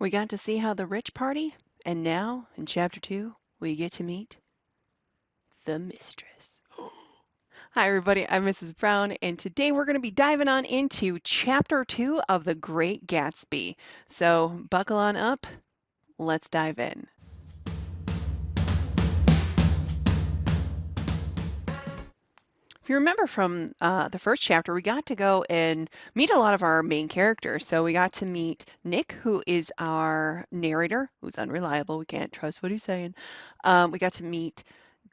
We got to see how the rich party, and now, in Chapter 2, we get to meet the mistress. Hi, everybody. I'm Mrs. Brown, and today we're going to be diving on into Chapter 2 of The Great Gatsby. So, buckle on up. Let's dive in. If you remember from the first chapter, we got to go and meet a lot of our main characters. So we got to meet Nick, who is our narrator, who's unreliable. We can't trust what he's saying. We got to meet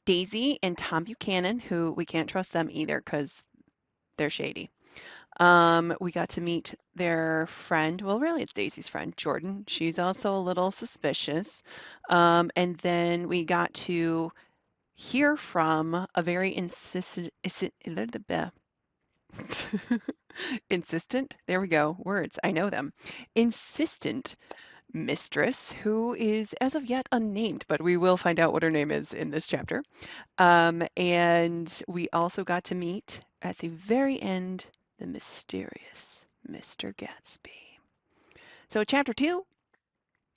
Daisy and Tom Buchanan, who we can't trust them either because they're shady. We got to meet their friend. Well, really, it's Daisy's friend, Jordan. She's also a little suspicious. And then we got to hear from a very insistent, there we go, words, I know them, insistent mistress who is as of yet unnamed, but we will find out what her name is in this chapter. And we also got to meet at the very end the mysterious Mr. Gatsby. So, chapter 2,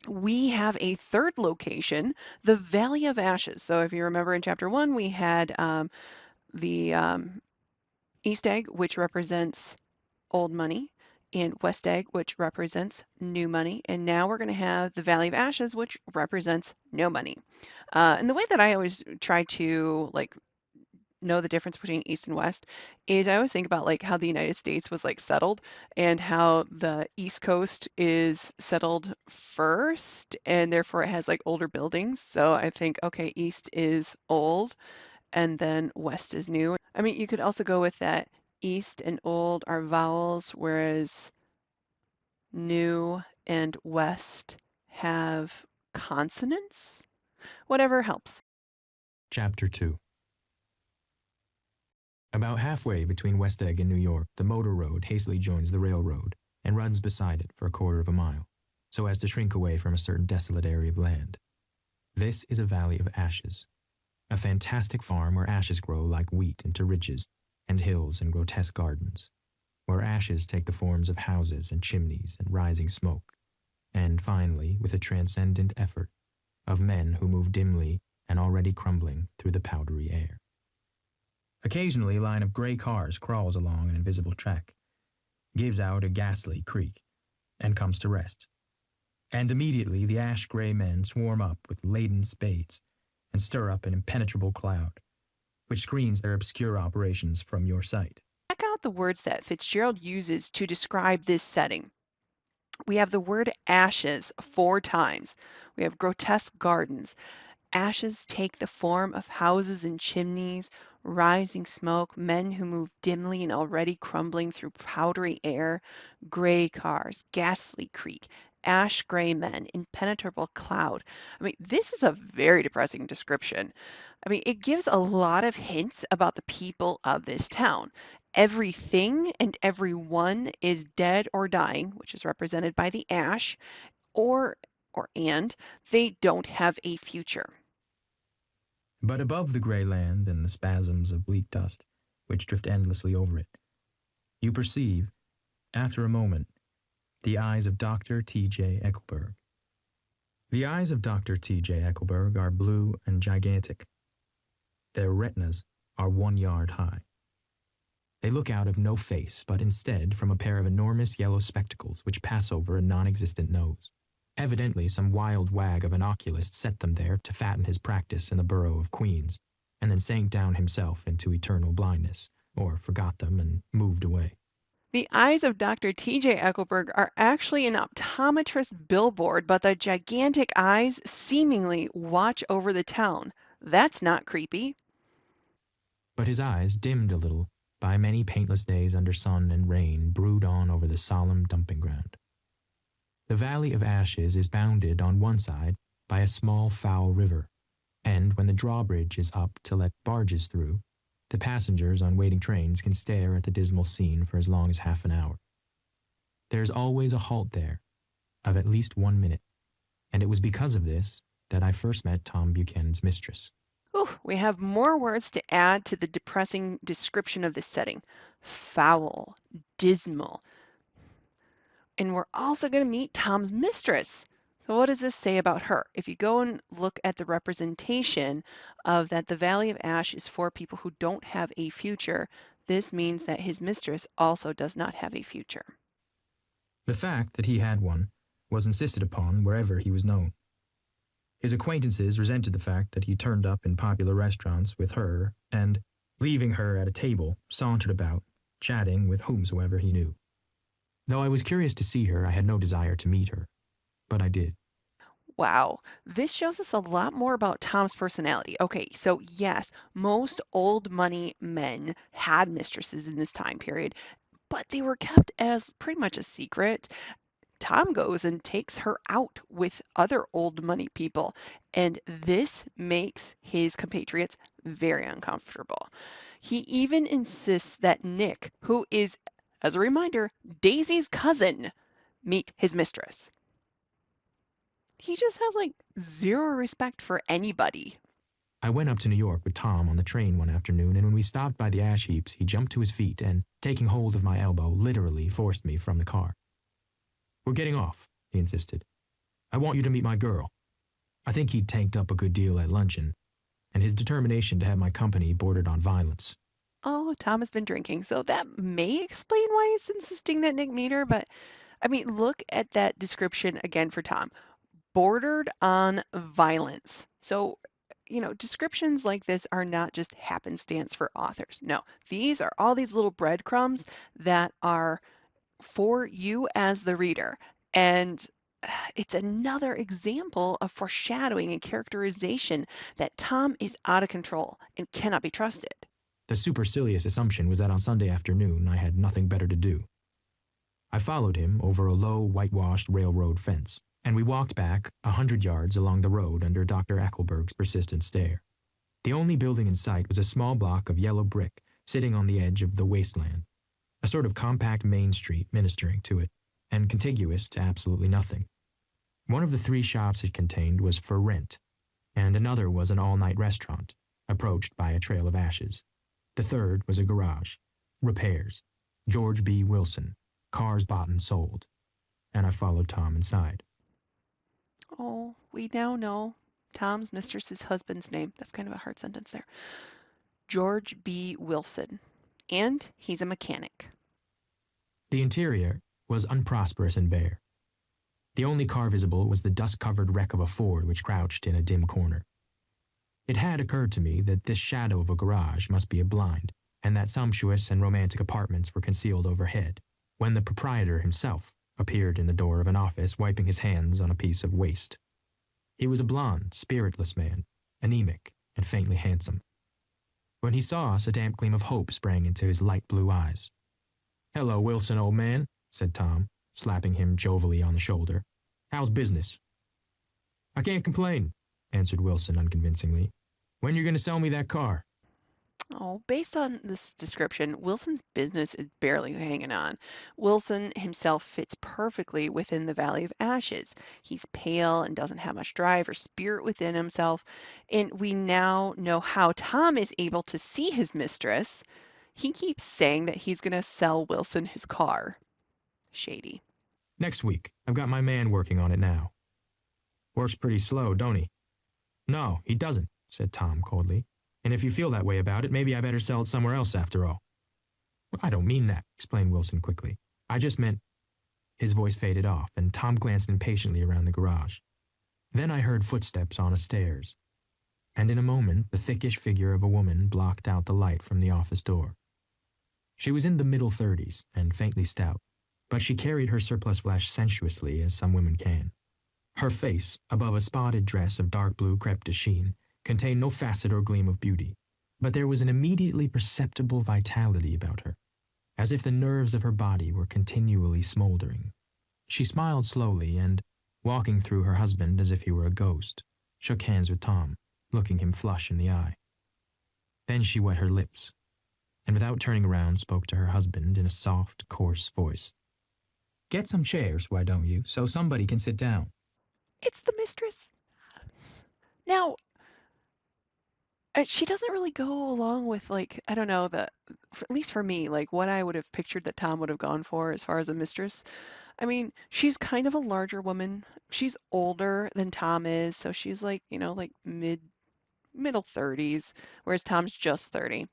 we have a third location, the Valley of Ashes. So, if you remember in chapter 1, we had the East Egg, which represents old money, and West Egg, which represents new money. And now we're going to have the Valley of Ashes, which represents no money. And the way that I always try to know the difference between East and West is I always think about how the United States was settled and how the East Coast is settled first and therefore it has older buildings. So I think, okay, East is old and then West is new. I mean, you could also go with that East and old are vowels, whereas new and West have consonants. Whatever helps. Chapter 2. About halfway between West Egg and New York, the motor road hastily joins the railroad and runs beside it for a quarter of a mile, so as to shrink away from a certain desolate area of land. This is a valley of ashes, a fantastic farm where ashes grow like wheat into ridges and hills and grotesque gardens, where ashes take the forms of houses and chimneys and rising smoke, and finally, with a transcendent effort, of men who move dimly and already crumbling through the powdery air. Occasionally, a line of gray cars crawls along an invisible track, gives out a ghastly creak, and comes to rest. And immediately the ash-gray men swarm up with laden spades and stir up an impenetrable cloud, which screens their obscure operations from your sight. Check out the words that Fitzgerald uses to describe this setting. We have the word ashes 4 times. We have grotesque gardens. Ashes take the form of houses and chimneys, rising smoke, men who move dimly and already crumbling through powdery air, gray cars, ghastly creek, ash gray men, impenetrable cloud. I mean, this is a very depressing description. I mean, it gives a lot of hints about the people of this town. Everything and everyone is dead or dying, which is represented by the ash, and they don't have a future. But above the gray land and the spasms of bleak dust, which drift endlessly over it, you perceive, after a moment, the eyes of Dr. T.J. Eckelberg. The eyes of Dr. T.J. Eckelberg are blue and gigantic. Their retinas are 1 yard high. They look out of no face, but instead from a pair of enormous yellow spectacles which pass over a non-existent nose. Evidently, some wild wag of an oculist set them there to fatten his practice in the borough of Queens, and then sank down himself into eternal blindness, or forgot them and moved away. The eyes of Dr. T.J. Eckelberg are actually an optometrist billboard, but the gigantic eyes seemingly watch over the town. That's not creepy. But his eyes, dimmed a little by many paintless days under sun and rain, brood on over the solemn dumping ground. The Valley of Ashes is bounded on one side by a small foul river, and when the drawbridge is up to let barges through, the passengers on waiting trains can stare at the dismal scene for as long as half an hour. There is always a halt there, of at least 1 minute, and it was because of this that I first met Tom Buchanan's mistress. Ooh, we have more words to add to the depressing description of this setting. Foul, dismal. And we're also going to meet Tom's mistress. So what does this say about her? If you go and look at the representation of that the Valley of Ash is for people who don't have a future, this means that his mistress also does not have a future. The fact that he had one was insisted upon wherever he was known. His acquaintances resented the fact that he turned up in popular restaurants with her and, leaving her at a table, sauntered about, chatting with whomsoever he knew. Though I was curious to see her, I had no desire to meet her, but I did. Wow, this shows us a lot more about Tom's personality. Okay, so yes, most old money men had mistresses in this time period, but they were kept as pretty much a secret. Tom goes and takes her out with other old money people, and this makes his compatriots very uncomfortable. He even insists that Nick, who is, as a reminder, Daisy's cousin, meet his mistress. He just has like zero respect for anybody. I went up to New York with Tom on the train one afternoon, and when we stopped by the ash heaps, he jumped to his feet and, taking hold of my elbow, literally forced me from the car. We're getting off, he insisted. I want you to meet my girl. I think he'd tanked up a good deal at luncheon, and his determination to have my company bordered on violence. Oh, Tom has been drinking, so that may explain why he's insisting that Nick meet her. But I mean, look at that description again for Tom. Bordered on violence. So, descriptions like this are not just happenstance for authors. No, these are all these little breadcrumbs that are for you as the reader. And it's another example of foreshadowing and characterization that Tom is out of control and cannot be trusted. The supercilious assumption was that on Sunday afternoon I had nothing better to do. I followed him over a low, whitewashed railroad fence, and we walked back 100 yards along the road under Dr. Eckelberg's persistent stare. The only building in sight was a small block of yellow brick sitting on the edge of the wasteland, a sort of compact main street ministering to it, and contiguous to absolutely nothing. One of the 3 shops it contained was for rent, and another was an all-night restaurant, approached by a trail of ashes. The third was a garage. Repairs. George B. Wilson. Cars bought and sold. And I followed Tom inside. Oh, we now know Tom's mistress's husband's name. That's kind of a hard sentence there. George B. Wilson. And he's a mechanic. The interior was unprosperous and bare. The only car visible was the dust-covered wreck of a Ford which crouched in a dim corner. It had occurred to me that this shadow of a garage must be a blind, and that sumptuous and romantic apartments were concealed overhead, when the proprietor himself appeared in the door of an office wiping his hands on a piece of waste. He was a blond, spiritless man, anemic and faintly handsome. When he saw us, a damp gleam of hope sprang into his light blue eyes. "Hello, Wilson, old man," said Tom, slapping him jovially on the shoulder. "How's business?" "I can't complain," answered Wilson unconvincingly. "When you going to sell me that car?" Oh, based on this description, Wilson's business is barely hanging on. Wilson himself fits perfectly within the Valley of Ashes. He's pale and doesn't have much drive or spirit within himself. And we now know how Tom is able to see his mistress. He keeps saying that he's going to sell Wilson his car. Shady. "Next week. I've got my man working on it now." "Works pretty slow, don't he?" "No, he doesn't," said Tom coldly. "And if you feel that way about it, maybe I better sell it somewhere else after all." "I don't mean that," explained Wilson quickly. "I just meant—" His voice faded off, and Tom glanced impatiently around the garage. Then I heard footsteps on a stairs, and in a moment the thickish figure of a woman blocked out the light from the office door. She was in the middle 30s and faintly stout, but she carried her surplus flesh sensuously as some women can. Her face, above a spotted dress of dark blue crepe de chine, contained no facet or gleam of beauty, but there was an immediately perceptible vitality about her, as if the nerves of her body were continually smoldering. She smiled slowly and, walking through her husband as if he were a ghost, shook hands with Tom, looking him flush in the eye. Then she wet her lips, and without turning around spoke to her husband in a soft, coarse voice. "Get some chairs, why don't you, so somebody can sit down." It's the mistress. Now, she doesn't really go along with, like, I don't know, at least for me, like what I would have pictured that Tom would have gone for as far as a mistress. I mean, she's kind of a larger woman. She's older than Tom is, so she's like, like middle 30s, whereas Tom's just 30.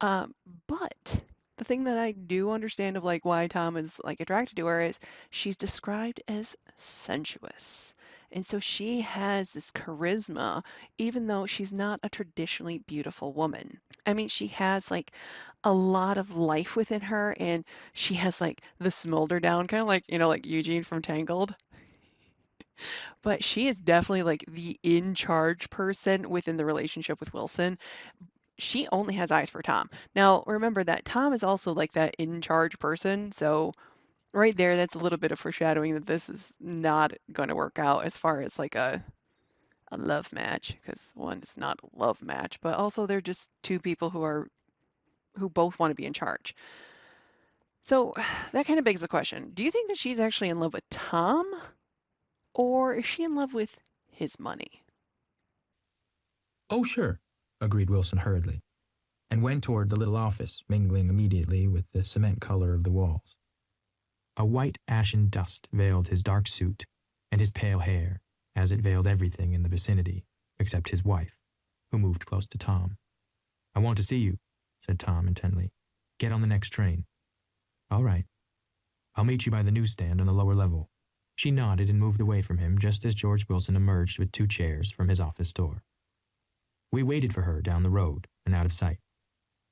Um, but the thing that I do understand of like why Tom is like attracted to her is she's described as sensuous. And so she has this charisma, even though she's not a traditionally beautiful woman. I mean, she has like a lot of life within her, and she has like the smolder down, kind of like, like Eugene from Tangled. But she is definitely like the in charge person within the relationship with Wilson. She only has eyes for Tom. Now, remember that Tom is also like that in charge person. So, right there, that's a little bit of foreshadowing that this is not going to work out as far as like a love match. Because one, it's not a love match, but also they're just two people who both want to be in charge. So, that kind of begs the question, do you think that she's actually in love with Tom, or is she in love with his money? Oh, sure, agreed Wilson hurriedly, and went toward the little office, mingling immediately with the cement color of the walls. A white ashen dust veiled his dark suit and his pale hair, as it veiled everything in the vicinity, except his wife, who moved close to Tom. I want to see you, said Tom intently. Get on the next train. All right. I'll meet you by the newsstand on the lower level. She nodded and moved away from him just as George Wilson emerged with 2 chairs from his office door. We waited for her down the road and out of sight.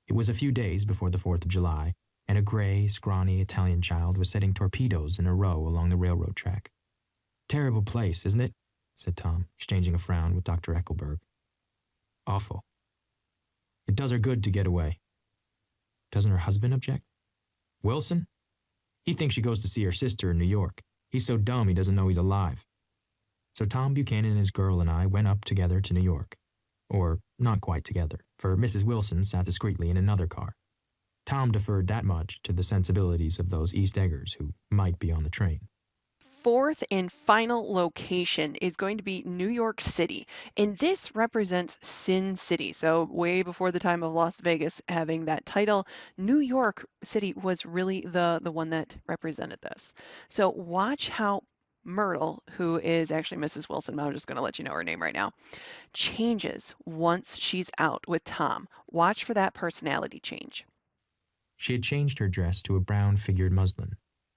It was a few days before the 4th of July, and a gray, scrawny Italian child was setting torpedoes in a row along the railroad track. Terrible place, isn't it? Said Tom, exchanging a frown with Dr. Eckelberg. Awful. It does her good to get away. Doesn't her husband object? Wilson? He thinks she goes to see her sister in New York. He's so dumb he doesn't know he's alive. So Tom Buchanan and his girl and I went up together to New York. Or not quite together, for Mrs. Wilson sat discreetly in another car. Tom deferred that much to the sensibilities of those East Eggers who might be on the train. Fourth and final location is going to be New York City, and this represents Sin City. So way before the time of Las Vegas having that title, New York City was really the one that represented this. So watch how Myrtle, who is actually Mrs. Wilson, I'm just going to let you know her name right now, changes once she's out with Tom. Watch for that personality change. She had changed her dress to a brown figured muslin,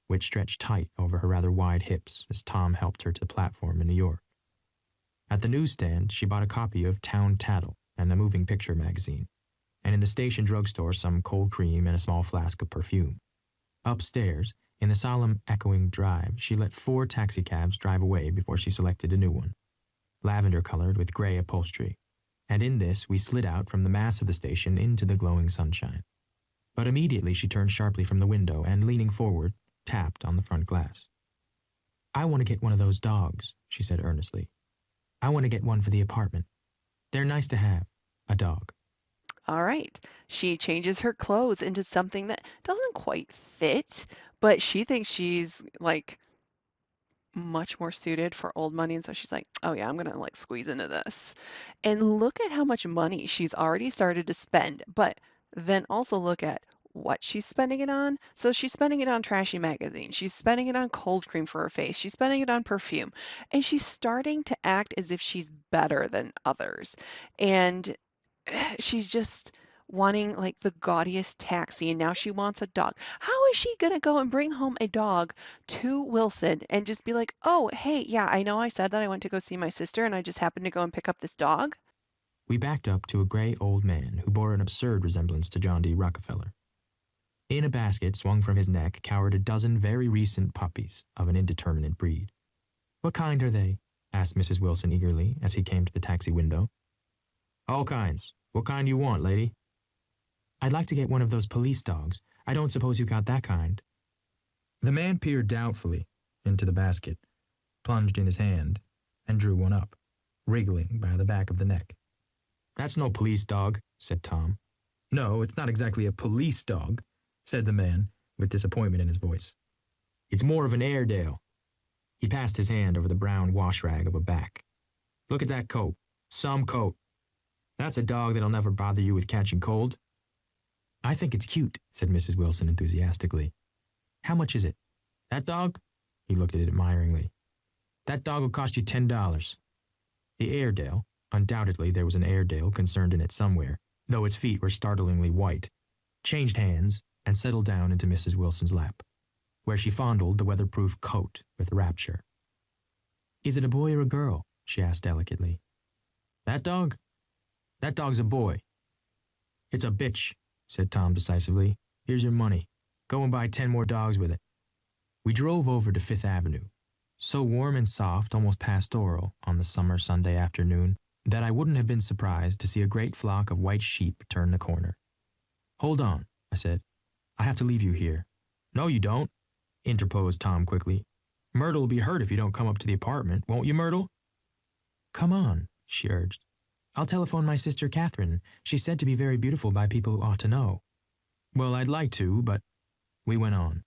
which stretched tight over her rather wide hips as Tom helped her to the platform in New York. At the newsstand, she bought a copy of Town Tattle and a moving picture magazine, and in the station drugstore some cold cream and a small flask of perfume. Upstairs, in the solemn, echoing drive, she let 4 taxicabs drive away before she selected a new one, lavender-colored with gray upholstery, and in this we slid out from the mass of the station into the glowing sunshine. But immediately she turned sharply from the window and, leaning forward, tapped on the front glass. I want to get one of those dogs, she said earnestly. I want to get one for the apartment. They're nice to have, a dog. All right. She changes her clothes into something that doesn't quite fit, but she thinks she's like much more suited for old money. And so she's like, oh yeah, I'm gonna like squeeze into this. And look at how much money she's already started to spend. But then also look at what she's spending it on. So she's spending it on trashy magazines. She's spending it on cold cream for her face. She's spending it on perfume. And she's starting to act as if she's better than others. And she's just wanting like the gaudiest taxi, and now she wants a dog. How is she gonna go and bring home a dog to Wilson and just be like, oh, hey, yeah, I know I said that I went to go see my sister and I just happened to go and pick up this dog? We backed up to a gray old man who bore an absurd resemblance to John D. Rockefeller. In a basket swung from his neck cowered a dozen very recent puppies of an indeterminate breed. What kind are they? Asked Mrs. Wilson eagerly as he came to the taxi window. All kinds. What kind do you want, lady? I'd like to get one of those police dogs. I don't suppose you got that kind. The man peered doubtfully into the basket, plunged in his hand, and drew one up, wriggling by the back of the neck. That's no police dog, said Tom. No, it's not exactly a police dog, said the man, with disappointment in his voice. It's more of an Airedale. He passed his hand over the brown wash rag of a back. Look at that coat. Some coat. That's a dog that'll never bother you with catching cold. I think it's cute, said Mrs. Wilson enthusiastically. How much is it? That dog? He looked at it admiringly. That dog will cost you $10. The Airedale, undoubtedly there was an Airedale concerned in it somewhere, though its feet were startlingly white, changed hands and settled down into Mrs. Wilson's lap, where she fondled the weatherproof coat with rapture. Is it a boy or a girl? She asked delicately. That dog? That dog's a boy. It's a bitch, said Tom decisively. Here's your money. Go and buy 10 more dogs with it. We drove over to Fifth Avenue, so warm and soft, almost pastoral, on the summer Sunday afternoon, that I wouldn't have been surprised to see a great flock of white sheep turn the corner. Hold on, I said. I have to leave you here. No, you don't, interposed Tom quickly. Myrtle will be hurt if you don't come up to the apartment, won't you, Myrtle? Come on, she urged. I'll telephone my sister Catherine. She's said to be very beautiful by people who ought to know. Well, I'd like to, but... We went on,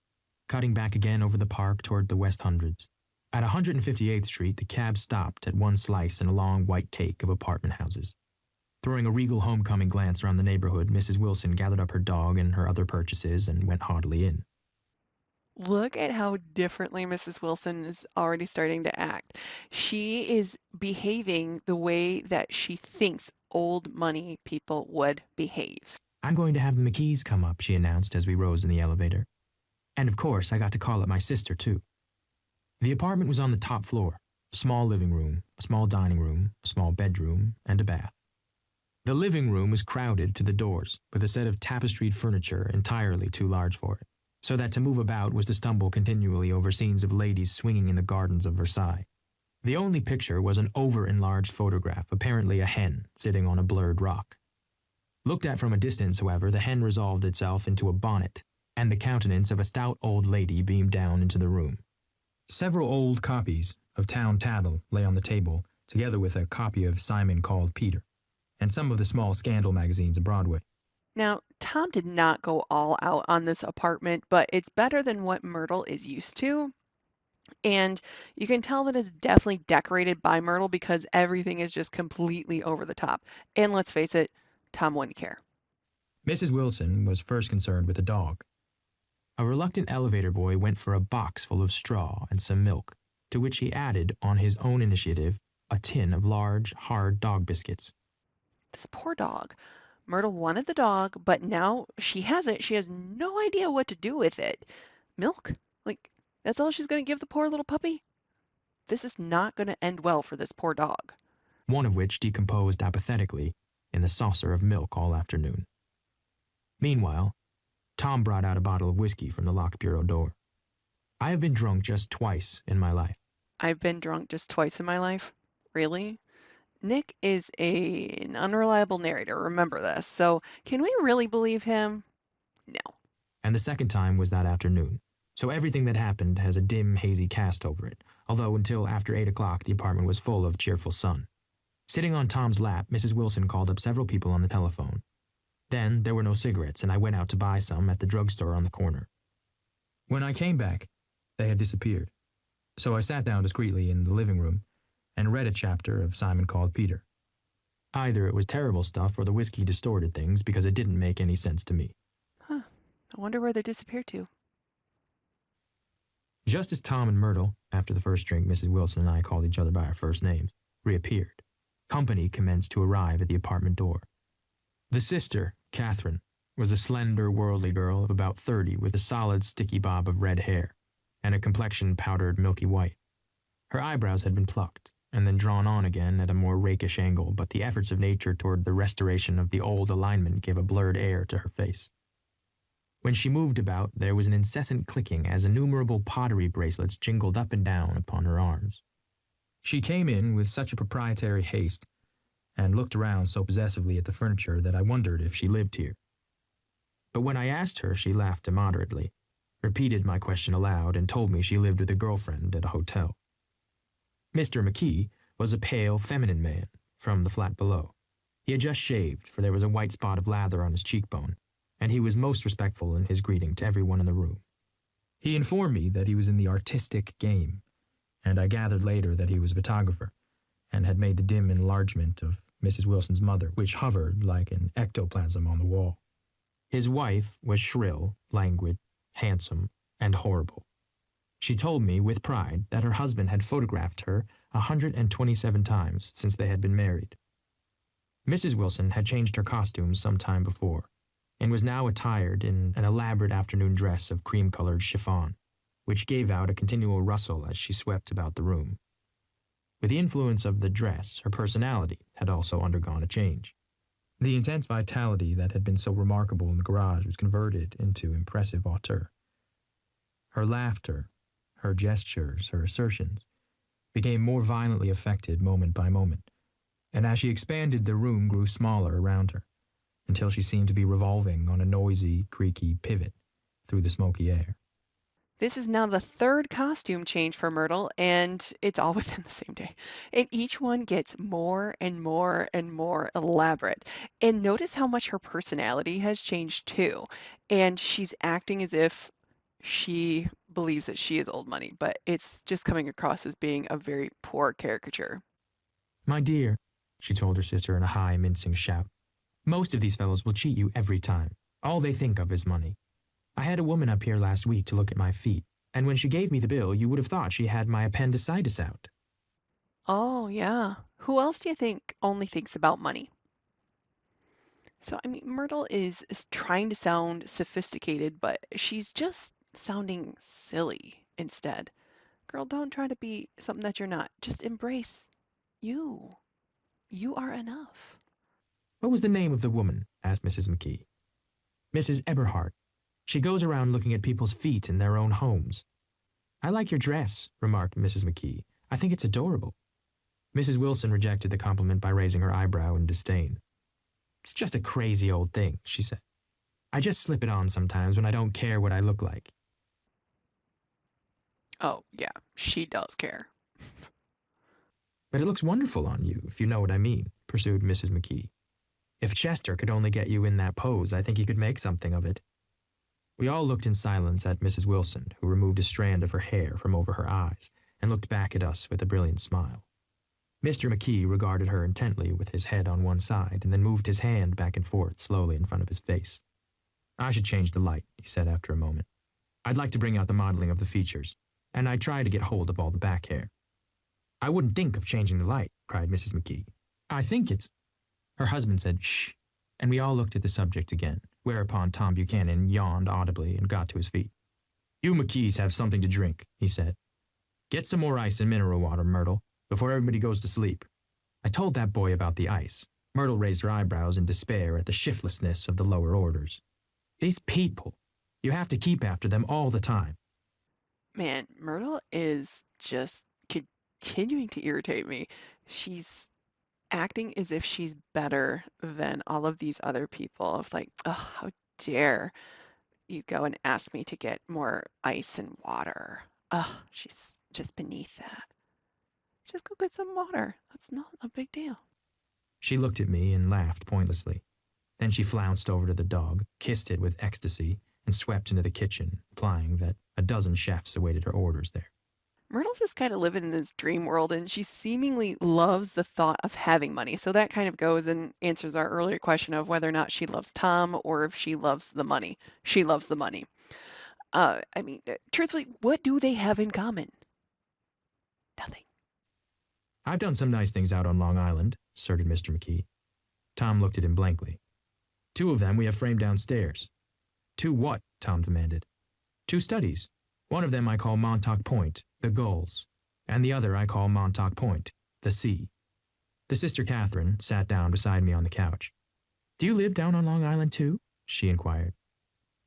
cutting back again over the park toward the West Hundreds. At 158th Street, the cab stopped at one slice in a long white cake of apartment houses. Throwing a regal homecoming glance around the neighborhood, Mrs. Wilson gathered up her dog and her other purchases and went haughtily in. Look at how differently Mrs. Wilson is already starting to act. She is behaving the way that she thinks old money people would behave. I'm going to have the McKees come up, she announced as we rose in the elevator. And of course, I got to call up my sister, too. The apartment was on the top floor, a small living room, a small dining room, a small bedroom, and a bath. The living room was crowded to the doors, with a set of tapestried furniture entirely too large for it, so that to move about was to stumble continually over scenes of ladies swinging in the gardens of Versailles. The only picture was an over-enlarged photograph, apparently a hen, sitting on a blurred rock. Looked at from a distance, however, the hen resolved itself into a bonnet, and the countenance of a stout old lady beamed down into the room. Several old copies of Town Tattle lay on the table, together with a copy of Simon Called Peter, and some of the small scandal magazines of Broadway. Now, Tom did not go all out on this apartment, but it's better than what Myrtle is used to. And you can tell that it's definitely decorated by Myrtle because everything is just completely over the top. And let's face it, Tom wouldn't care. Mrs. Wilson was first concerned with the dog. A reluctant elevator boy went for a box full of straw and some milk, to which he added, on his own initiative, a tin of large, hard dog biscuits. This poor dog. Myrtle wanted the dog, but now she has it. She has no idea what to do with it. Milk? Like, that's all she's going to give the poor little puppy? This is not going to end well for this poor dog. One of which decomposed apathetically in the saucer of milk all afternoon. Meanwhile, Tom brought out a bottle of whiskey from the locked bureau door. I have been drunk just twice in my life. I've been drunk just twice in my life? Really? Nick is an unreliable narrator, remember this. So can we really believe him? No. And the second time was that afternoon. So everything that happened has a dim, hazy cast over it, although until after 8 o'clock the apartment was full of cheerful sun. Sitting on Tom's lap, Mrs. Wilson called up several people on the telephone. Then there were no cigarettes, and I went out to buy some at the drugstore on the corner. When I came back, they had disappeared. So I sat down discreetly in the living room and read a chapter of Simon Called Peter. Either it was terrible stuff or the whiskey distorted things because it didn't make any sense to me. Huh. I wonder where they disappeared to. Just as Tom and Myrtle, after the first drink Mrs. Wilson and I called each other by our first names, reappeared, company commenced to arrive at the apartment door. The sister, Catherine, was a slender, worldly girl of about 30 with a solid, sticky bob of red hair and a complexion powdered milky white. Her eyebrows had been plucked and then drawn on again at a more rakish angle, but the efforts of nature toward the restoration of the old alignment gave a blurred air to her face. When she moved about, there was an incessant clicking as innumerable pottery bracelets jingled up and down upon her arms. She came in with such a proprietary haste and looked around so possessively at the furniture that I wondered if she lived here. But when I asked her, she laughed immoderately, repeated my question aloud, and told me she lived with a girlfriend at a hotel. Mr. McKee was a pale, feminine man from the flat below. He had just shaved, for there was a white spot of lather on his cheekbone, and he was most respectful in his greeting to everyone in the room. He informed me that he was in the artistic game, and I gathered later that he was a photographer, and had made the dim enlargement of Mrs. Wilson's mother, which hovered like an ectoplasm on the wall. His wife was shrill, languid, handsome, and horrible. She told me with pride that her husband had photographed her 127 times since they had been married. Mrs. Wilson had changed her costume some time before, and was now attired in an elaborate afternoon dress of cream-colored chiffon, which gave out a continual rustle as she swept about the room. With the influence of the dress, her personality had also undergone a change. The intense vitality that had been so remarkable in the garage was converted into impressive hauteur. Her laughter, her gestures, her assertions, became more violently affected moment by moment, and as she expanded, the room grew smaller around her, until she seemed to be revolving on a noisy, creaky pivot through the smoky air. This is now the third costume change for Myrtle, and it's always in the same day. And each one gets more and more and more elaborate. And notice how much her personality has changed too. And she's acting as if she believes that she is old money, but it's just coming across as being a very poor caricature. My dear, she told her sister in a high, mincing shout, most of these fellows will cheat you every time. All they think of is money. I had a woman up here last week to look at my feet, and when she gave me the bill, you would have thought she had my appendicitis out. Oh, yeah. Who else do you think only thinks about money? So, I mean, Myrtle is trying to sound sophisticated, but she's just sounding silly instead. Girl, don't try to be something that you're not. Just embrace you. You are enough. What was the name of the woman? Asked Mrs. McKee. Mrs. Eberhart. She goes around looking at people's feet in their own homes. I like your dress, remarked Mrs. McKee. I think it's adorable. Mrs. Wilson rejected the compliment by raising her eyebrow in disdain. It's just a crazy old thing, she said. I just slip it on sometimes when I don't care what I look like. Oh, yeah, she does care. But it looks wonderful on you, if you know what I mean, pursued Mrs. McKee. If Chester could only get you in that pose, I think he could make something of it. We all looked in silence at Mrs. Wilson, who removed a strand of her hair from over her eyes and looked back at us with a brilliant smile. Mr. McKee regarded her intently with his head on one side and then moved his hand back and forth slowly in front of his face. I should change the light, he said after a moment. I'd like to bring out the modeling of the features, and I'd try to get hold of all the back hair. I wouldn't think of changing the light, cried Mrs. McKee. I think it's... Her husband said, shh, and we all looked at the subject again, whereupon Tom Buchanan yawned audibly and got to his feet. You McKees have something to drink, he said. Get some more ice and mineral water, Myrtle, before everybody goes to sleep. I told that boy about the ice. Myrtle raised her eyebrows in despair at the shiftlessness of the lower orders. These people, you have to keep after them all the time. Man, Myrtle is just continuing to irritate me. She's acting as if she's better than all of these other people. Of like, oh, how dare you go and ask me to get more ice and water. Oh, she's just beneath that. Just go get some water. That's not a big deal. She looked at me and laughed pointlessly. Then she flounced over to the dog, kissed it with ecstasy, and swept into the kitchen, implying that a dozen chefs awaited her orders there. Myrtle's just kind of living in this dream world, and she seemingly loves the thought of having money. So that kind of goes and answers our earlier question of whether or not she loves Tom or if she loves the money. She loves the money. I mean, truthfully, what do they have in common? Nothing. I've done some nice things out on Long Island, asserted Mr. McKee. Tom looked at him blankly. 2 of them we have framed downstairs. 2 what? Tom demanded. 2 studies. One of them I call Montauk Point, the gulls, and the other I call Montauk Point, the sea. The sister Catherine sat down beside me on the couch. Do you live down on Long Island too? She inquired.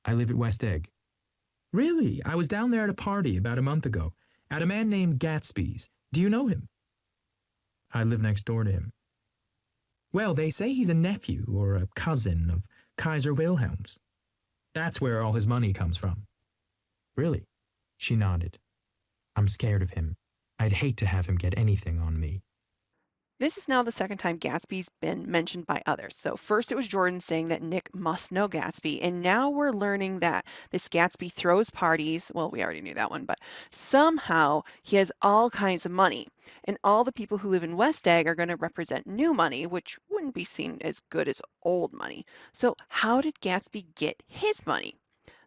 I live at West Egg. Really? I was down there at a party about a month ago, at a man named Gatsby's. Do you know him? I live next door to him. Well, they say he's a nephew or a cousin of Kaiser Wilhelm's. That's where all his money comes from. Really? She nodded. I'm scared of him. I'd hate to have him get anything on me. This is now the second time Gatsby's been mentioned by others. So first it was Jordan saying that Nick must know Gatsby, and now we're learning that this Gatsby throws parties. Well, we already knew that one, but somehow he has all kinds of money, and all the people who live in West Egg are going to represent new money, which wouldn't be seen as good as old money. So how did Gatsby get his money?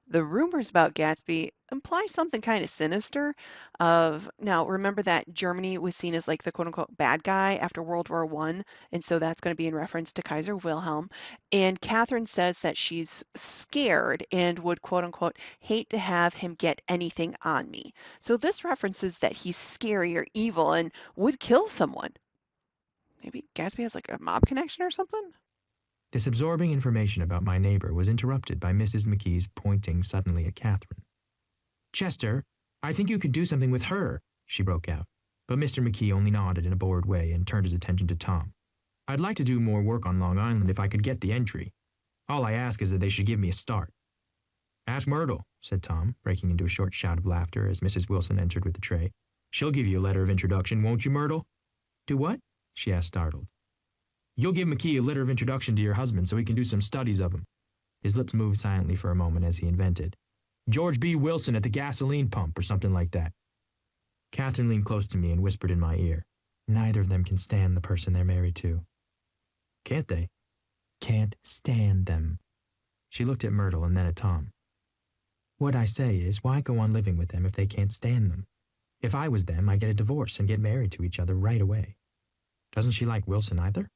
The rumors about Gatsby imply something kind of sinister of now remember that Germany was seen as like the quote unquote bad guy after World War One, and so that's going to be in reference to Kaiser Wilhelm. And Catherine says that she's scared and would quote unquote hate to have him get anything on me. So this references that he's scary or evil and would kill someone. Maybe Gatsby has like a mob connection or something? This absorbing information about my neighbor was interrupted by Mrs. McKee's pointing suddenly at Catherine. Chester, I think you could do something with her, she broke out. But Mr. McKee only nodded in a bored way and turned his attention to Tom. I'd like to do more work on Long Island if I could get the entry. All I ask is that they should give me a start. Ask Myrtle, said Tom, breaking into a short shout of laughter as Mrs. Wilson entered with the tray. She'll give you a letter of introduction, won't you, Myrtle? Do what? She asked, startled. You'll give McKee a letter of introduction to your husband so he can do some studies of him. His lips moved silently for a moment as he invented. George B. Wilson at the gasoline pump or something like that. Catherine leaned close to me and whispered in my ear. Neither of them can stand the person they're married to. Can't they? Can't stand them. She looked at Myrtle and then at Tom. What I say is, why go on living with them if they can't stand them? If I was them, I'd get a divorce and get married to each other right away. Doesn't she like Wilson either?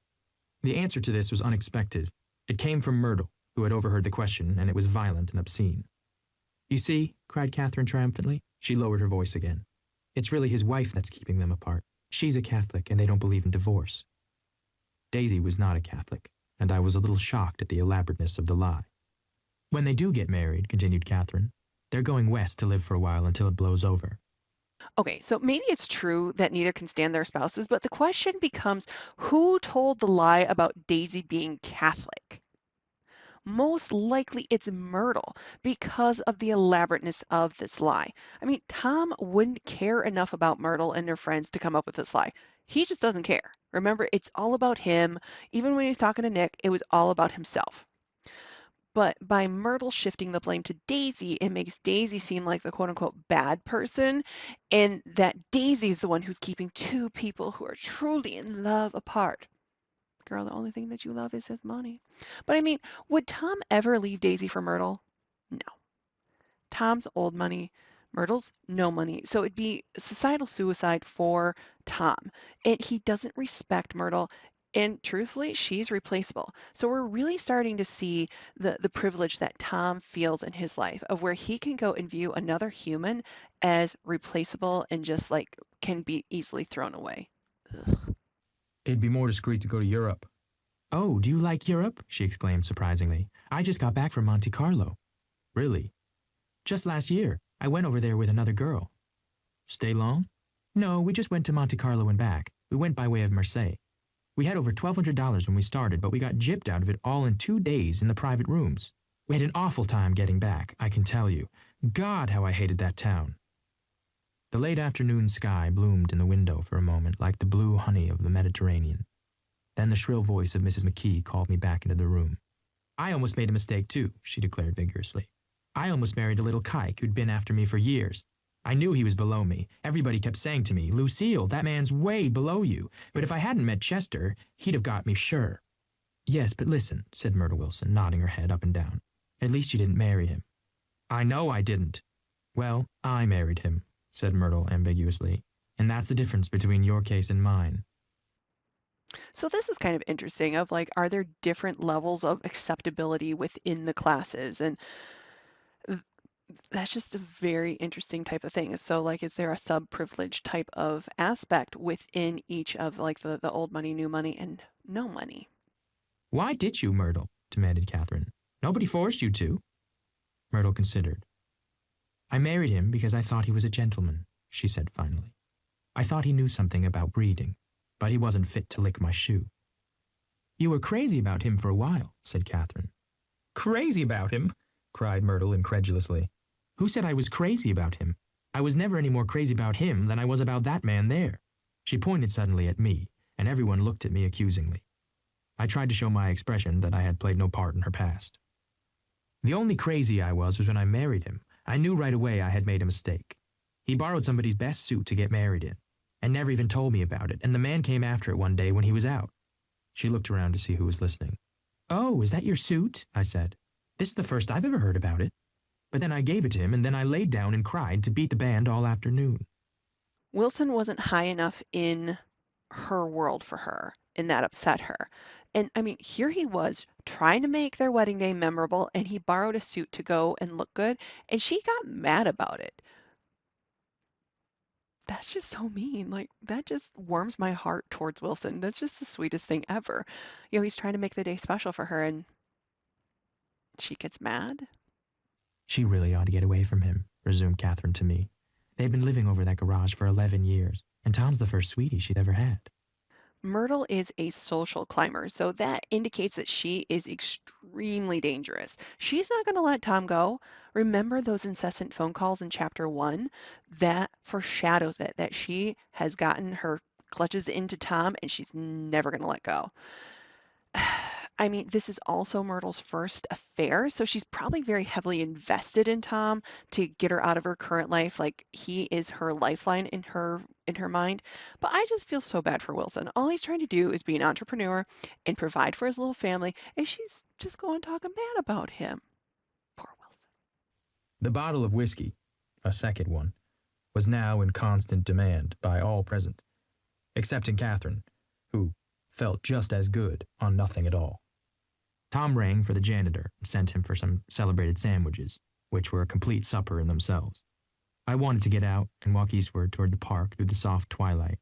The answer to this was unexpected. It came from Myrtle, who had overheard the question, and it was violent and obscene. You see, cried Catherine triumphantly. She lowered her voice again. It's really his wife that's keeping them apart. She's a Catholic, and they don't believe in divorce. Daisy was not a Catholic, and I was a little shocked at the elaborateness of the lie. When they do get married, continued Catherine, they're going west to live for a while until it blows over. Okay, so maybe it's true that neither can stand their spouses, but the question becomes who told the lie about Daisy being Catholic? Most likely it's Myrtle because of the elaborateness of this lie. I mean, Tom wouldn't care enough about Myrtle and her friends to come up with this lie. He just doesn't care. Remember, it's all about him. Even when he was talking to Nick, it was all about himself. But by Myrtle shifting the blame to Daisy, it makes Daisy seem like the quote unquote bad person, and that Daisy's the one who's keeping two people who are truly in love apart. Girl, the only thing that you love is his money. But I mean, would Tom ever leave Daisy for Myrtle? No. Tom's old money, Myrtle's no money. So it'd be societal suicide for Tom. And he doesn't respect Myrtle. And truthfully, she's replaceable. So we're really starting to see the privilege that Tom feels in his life of where he can go and view another human as replaceable and just like can be easily thrown away. Ugh. It'd be more discreet to go to Europe. Oh, do you like Europe? She exclaimed surprisingly. I just got back from Monte Carlo. Really? Just last year. I went over there with another girl. Stay long? No, we just went to Monte Carlo and back. We went by way of Marseille. We had over $1,200 when we started, but we got gypped out of it all in 2 days in the private rooms. We had an awful time getting back, I can tell you. God, how I hated that town. The late afternoon sky bloomed in the window for a moment like the blue honey of the Mediterranean. Then the shrill voice of Mrs. McKee called me back into the room. I almost made a mistake, too, she declared vigorously. I almost married a little kike who'd been after me for years. I knew he was below me. Everybody kept saying to me, Lucille, that man's way below you. But if I hadn't met Chester, he'd have got me sure. Yes, but listen, said Myrtle Wilson, nodding her head up and down. At least you didn't marry him. I know I didn't. Well, I married him, said Myrtle ambiguously. And that's the difference between your case and mine. So this is kind of interesting of like, are there different levels of acceptability within the classes? And that's just a very interesting type of thing. So like, is there a sub-privileged type of aspect within each of like the old money, new money, and no money? Why did you, Myrtle? Demanded Catherine. Nobody forced you to. Myrtle considered. I married him because I thought he was a gentleman, she said finally. I thought he knew something about breeding, but he wasn't fit to lick my shoe. You were crazy about him for a while, said Catherine. Crazy about him? Cried Myrtle incredulously. Who said I was crazy about him? I was never any more crazy about him than I was about that man there. She pointed suddenly at me, and everyone looked at me accusingly. I tried to show my expression that I had played no part in her past. The only crazy I was when I married him. I knew right away I had made a mistake. He borrowed somebody's best suit to get married in, and never even told me about it, and the man came after it one day when he was out. She looked around to see who was listening. Oh, is that your suit? I said. This is the first I've ever heard about it. But then I gave it to him, and then I laid down and cried to beat the band all afternoon. Wilson wasn't high enough in her world for her, and that upset her. And I mean, here he was trying to make their wedding day memorable, and he borrowed a suit to go and look good, and she got mad about it. That's just so mean. Like, that just warms my heart towards Wilson. That's just the sweetest thing ever. He's trying to make the day special for her, and she gets mad. She really ought to get away from him, resumed Catherine to me. They've been living over that garage for 11 years, and Tom's the first sweetie she's ever had. Myrtle is a social climber, so that indicates that she is extremely dangerous. She's not going to let Tom go. Remember those incessant phone calls in chapter 1? That foreshadows it, that she has gotten her clutches into Tom and she's never going to let go. I mean, this is also Myrtle's first affair, so she's probably very heavily invested in Tom to get her out of her current life. Like he is her lifeline in her mind. But I just feel so bad for Wilson. All he's trying to do is be an entrepreneur and provide for his little family, and she's just going talking bad about him. Poor Wilson. The bottle of whiskey, a second one, was now in constant demand by all present, excepting Catherine, who felt just as good on nothing at all. Tom rang for the janitor and sent him for some celebrated sandwiches, which were a complete supper in themselves. I wanted to get out and walk eastward toward the park through the soft twilight,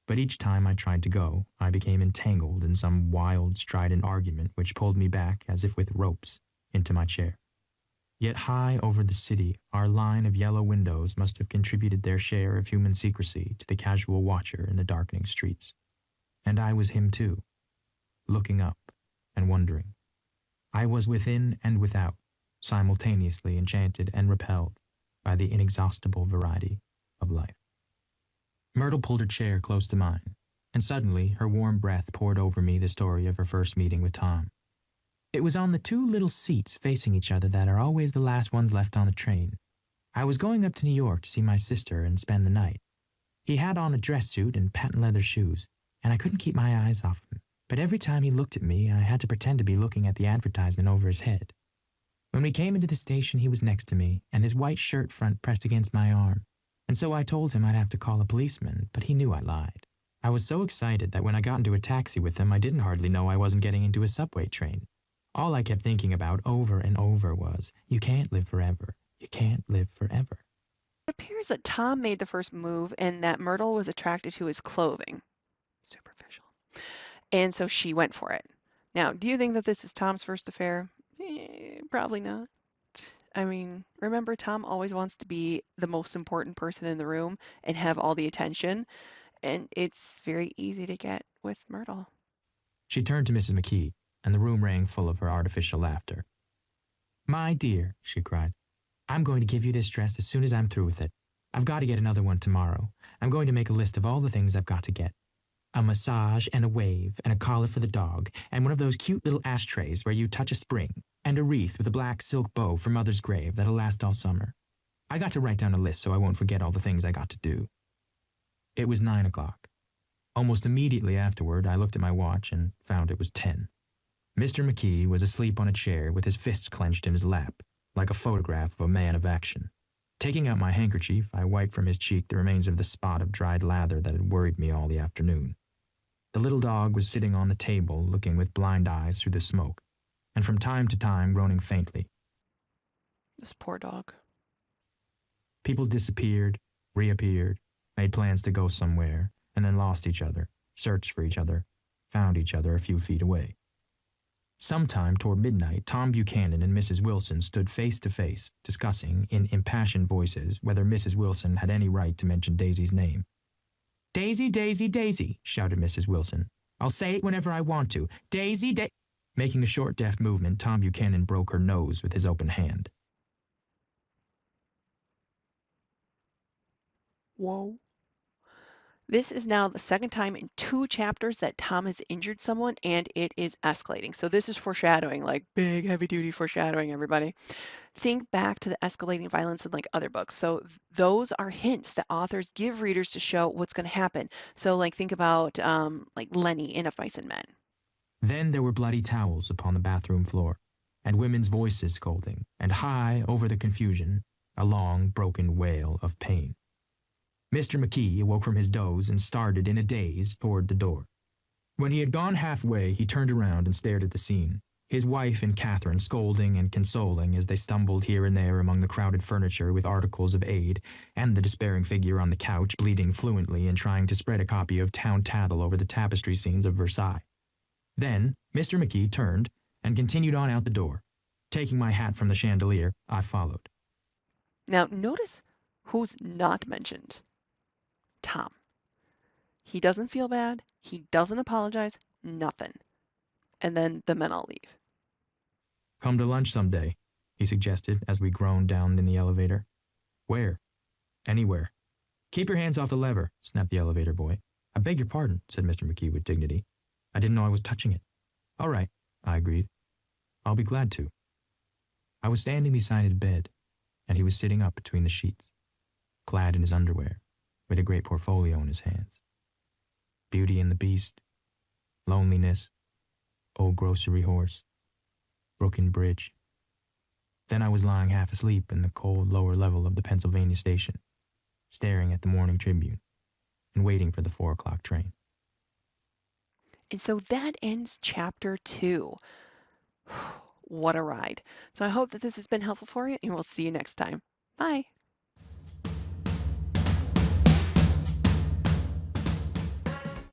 but each time I tried to go, I became entangled in some wild, strident argument which pulled me back as if with ropes into my chair. Yet high over the city, our line of yellow windows must have contributed their share of human secrecy to the casual watcher in the darkening streets. And I was him too, looking up and wondering. I was within and without, simultaneously enchanted and repelled by the inexhaustible variety of life. Myrtle pulled her chair close to mine, and suddenly her warm breath poured over me the story of her first meeting with Tom. It was on the two little seats facing each other that are always the last ones left on the train. I was going up to New York to see my sister and spend the night. He had on a dress suit and patent leather shoes, and I couldn't keep my eyes off him. But every time he looked at me, I had to pretend to be looking at the advertisement over his head. When we came into the station, he was next to me, and his white shirt front pressed against my arm. And so I told him I'd have to call a policeman, but he knew I lied. I was so excited that when I got into a taxi with him, I didn't hardly know I wasn't getting into a subway train. All I kept thinking about over and over was, you can't live forever. You can't live forever. It appears that Tom made the first move and that Myrtle was attracted to his clothing. Superficial. And so she went for it. Now, do you think that this is Tom's first affair? Probably not. I mean, remember, Tom always wants to be the most important person in the room and have all the attention, and it's very easy to get with Myrtle. She turned to Mrs. McKee, and the room rang full of her artificial laughter. My dear, she cried, I'm going to give you this dress as soon as I'm through with it. I've got to get another one tomorrow. I'm going to make a list of all the things I've got to get. A massage and a wave and a collar for the dog and one of those cute little ashtrays where you touch a spring and a wreath with a black silk bow for Mother's grave that'll last all summer. I got to write down a list so I won't forget all the things I got to do. It was 9 o'clock. Almost immediately afterward, I looked at my watch and found it was 10. Mr. McKee was asleep on a chair with his fists clenched in his lap, like a photograph of a man of action. Taking out my handkerchief, I wiped from his cheek the remains of the spot of dried lather that had worried me all the afternoon. The little dog was sitting on the table, looking with blind eyes through the smoke, and from time to time groaning faintly. This poor dog. People disappeared, reappeared, made plans to go somewhere, and then lost each other, searched for each other, found each other a few feet away. Sometime toward midnight, Tom Buchanan and Mrs. Wilson stood face to face, discussing, in impassioned voices, whether Mrs. Wilson had any right to mention Daisy's name. Daisy, Daisy, Daisy, shouted Mrs. Wilson. I'll say it whenever I want to. Daisy, Making a short, deft movement, Tom Buchanan broke her nose with his open hand. Whoa. This is now the second time in 2 chapters that Tom has injured someone, and it is escalating. So this is foreshadowing, like big, heavy-duty foreshadowing, everybody. Think back to the escalating violence in like other books. So those are hints that authors give readers to show what's going to happen. So like think about like Lenny in Of Mice and Men. Then there were bloody towels upon the bathroom floor, and women's voices scolding, and high over the confusion, a long, broken wail of pain. Mr. McKee awoke from his doze and started in a daze toward the door. When he had gone halfway, he turned around and stared at the scene, his wife and Catherine scolding and consoling as they stumbled here and there among the crowded furniture with articles of aid, and the despairing figure on the couch bleating fluently and trying to spread a copy of Town Tattle over the tapestry scenes of Versailles. Then Mr. McKee turned and continued on out the door. Taking my hat from the chandelier, I followed. Now, notice who's not mentioned. Tom. He doesn't feel bad. He doesn't apologize. Nothing. And then the men all leave. Come to lunch someday, he suggested as we groaned down in the elevator. Where? Anywhere. Keep your hands off the lever, snapped the elevator boy. I beg your pardon, said Mr. McKee with dignity. I didn't know I was touching it. All right, I agreed. I'll be glad to. I was standing beside his bed, and he was sitting up between the sheets, clad in his underwear, with a great portfolio in his hands. Beauty and the Beast, Loneliness, Old Grocery Horse, Brooklyn Bridge. Then I was lying half asleep in the cold lower level of the Pennsylvania station, staring at the Morning Tribune and waiting for the 4 o'clock train. And so that ends chapter 2. What a ride. So I hope that this has been helpful for you, and we'll see you next time. Bye.